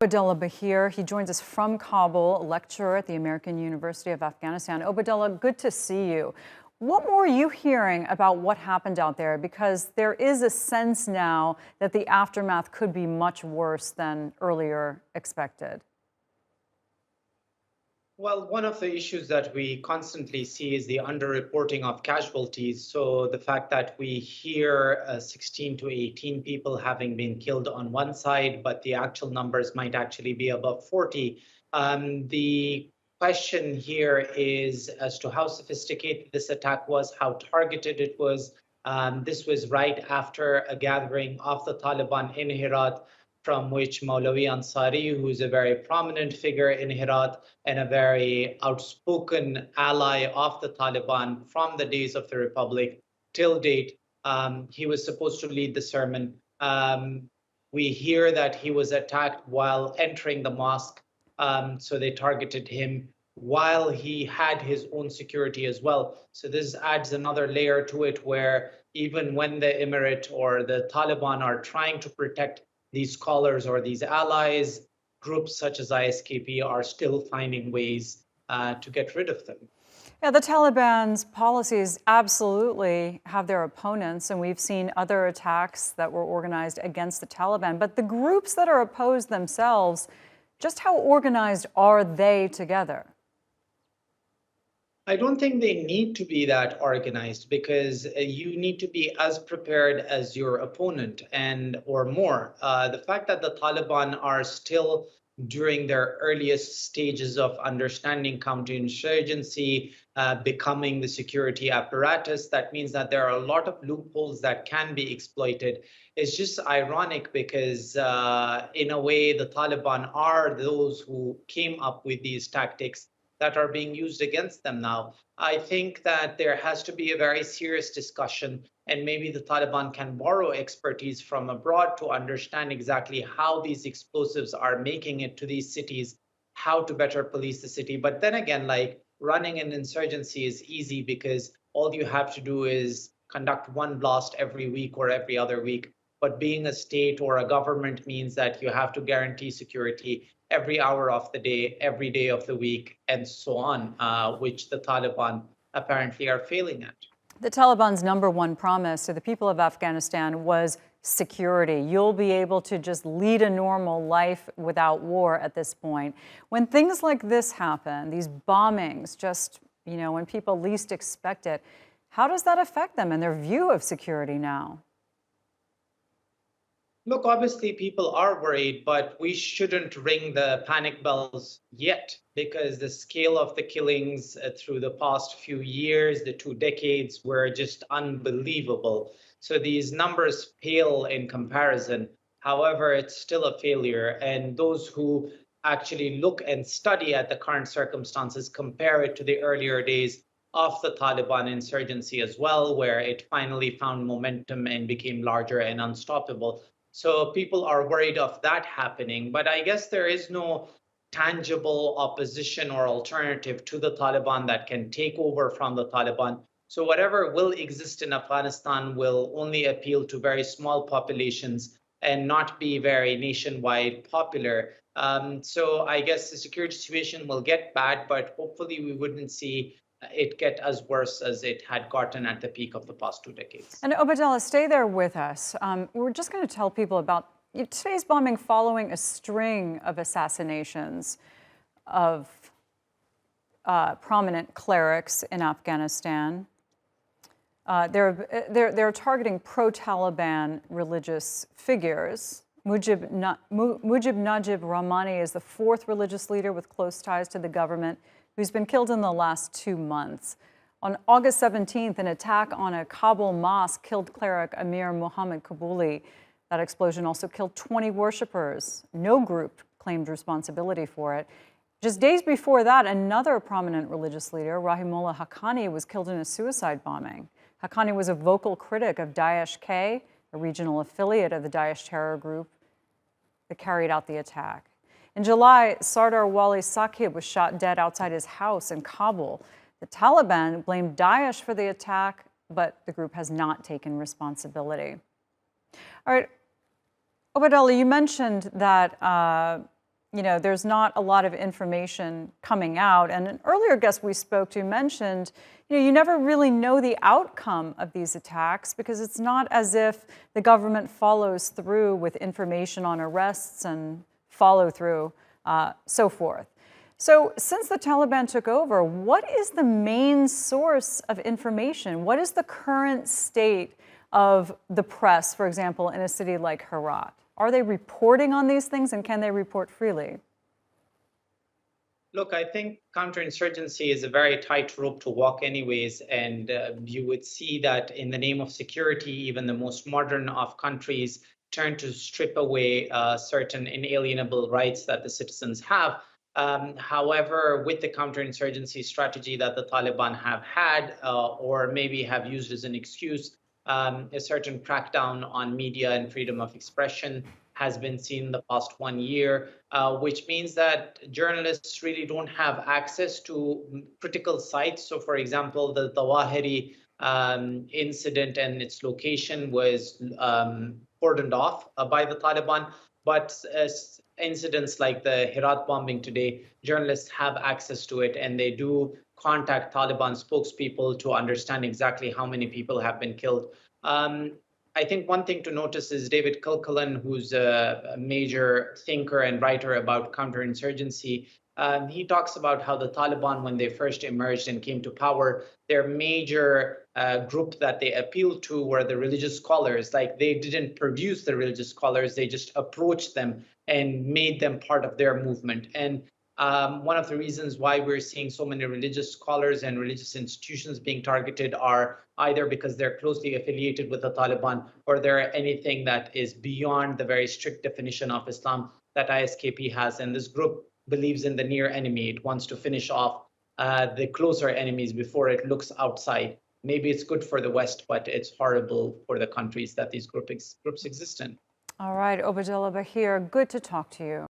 Obaidullah Baheer. He joins us from Kabul, a lecturer at the American University of Afghanistan. Obaidullah, good to see you. What more are you hearing about what happened out there? Because there is a sense now that the aftermath could be much worse than earlier expected. Well, one of the issues that we constantly see is the underreporting of casualties. So the fact that we hear 16 to 18 people having been killed on one side, but the actual numbers might actually be above 40. The question here is as to how sophisticated this attack was, how targeted it was. This was right after a gathering of the Taliban in Herat, from which Maulawi Ansari, who's a very prominent figure in Herat and a very outspoken ally of the Taliban from the days of the Republic till date, he was supposed to lead the sermon. We hear that he was attacked while entering the mosque, so they targeted him while he had his own security as well. So this adds another layer to it, where even when the emirate or the Taliban are trying to protect these scholars or these allies, groups such as ISKP are still finding ways to get rid of them. Yeah, the Taliban's policies absolutely have their opponents, and we've seen other attacks that were organized against the Taliban. But the groups that are opposed themselves, just how organized are they together? I don't think they need to be that organized, because you need to be as prepared as your opponent and or more. The fact that the Taliban are still during their earliest stages of understanding counterinsurgency, becoming the security apparatus, that means that there are a lot of loopholes that can be exploited. It's just ironic because in a way, the Taliban are those who came up with these tactics that are being used against them now. I think that there has to be a very serious discussion, and maybe the Taliban can borrow expertise from abroad to understand exactly how these explosives are making it to these cities, how to better police the city. But then again, like, running an insurgency is easy because all you have to do is conduct one blast every week or every other week. But being a state or a government means that you have to guarantee security every hour of the day, every day of the week, and so on, which the Taliban apparently are failing at. The Taliban's #1 promise to the people of Afghanistan was security. You'll be able to just lead a normal life without war at this point. When things like this happen, these bombings, just, when people least expect it, how does that affect them and their view of security now? Look, obviously people are worried, but we shouldn't ring the panic bells yet, because the scale of the killings through the past few years, the 2 decades, were just unbelievable. So these numbers pale in comparison. However, it's still a failure. And those who actually look and study at the current circumstances compare it to the earlier days of the Taliban insurgency as well, where it finally found momentum and became larger and unstoppable. So people are worried of that happening. But I guess there is no tangible opposition or alternative to the Taliban that can take over from the Taliban. So whatever will exist in Afghanistan will only appeal to very small populations and not be very nationwide popular. So I guess the security situation will get bad, but hopefully we wouldn't see it get as worse as it had gotten at the peak of the past 2 decades. And Obaidullah, stay there with us. We're just going to tell people about today's bombing following a string of assassinations of prominent clerics in Afghanistan. They're targeting pro-Taliban religious figures. Mujib Rahman is the 4th religious leader with close ties to the government, who's been killed in the last 2 months. On August 17th, an attack on a Kabul mosque killed cleric Amir Muhammad Kabuli. That explosion also killed 20 worshippers. No group claimed responsibility for it. Just days before that, another prominent religious leader, Rahimullah Haqqani, was killed in a suicide bombing. Haqqani was a vocal critic of Daesh-K, a regional affiliate of the Daesh terror group that carried out the attack. In July, Sardar Wali Saqib was shot dead outside his house in Kabul. The Taliban blamed Daesh for the attack, but the group has not taken responsibility. All right, Obaidullah, you mentioned that there's not a lot of information coming out. And an earlier guest we spoke to mentioned, you never really know the outcome of these attacks because it's not as if the government follows through with information on arrests and follow through, so forth. So since the Taliban took over, what is the main source of information? What is the current state of the press, for example, in a city like Herat? Are they reporting on these things, and can they report freely? Look, I think counterinsurgency is a very tight rope to walk anyways, and you would see that in the name of security, even the most modern of countries turn to strip away certain inalienable rights that the citizens have. However, with the counterinsurgency strategy that the Taliban have had, or maybe have used as an excuse, a certain crackdown on media and freedom of expression has been seen in the past 1 year, which means that journalists really don't have access to critical sites. So, for example, the Zawahiri incident and its location was cordoned off by the Taliban. But incidents like the Herat bombing today, journalists have access to it, and they do contact Taliban spokespeople to understand exactly how many people have been killed. I think one thing to notice is David Kilcullen, who's a major thinker and writer about counterinsurgency. He talks about how the Taliban, when they first emerged and came to power, their major group that they appealed to were the religious scholars. Like, they didn't produce the religious scholars, they just approached them and made them part of their movement. And one of the reasons why we're seeing so many religious scholars and religious institutions being targeted are either because they're closely affiliated with the Taliban, or they're anything that is beyond the very strict definition of Islam that ISKP has. And this group believes in the near enemy. It wants to finish off the closer enemies before it looks outside. Maybe it's good for the West, but it's horrible for the countries that these groups exist in. All right, Obaidullah Baheer, good to talk to you.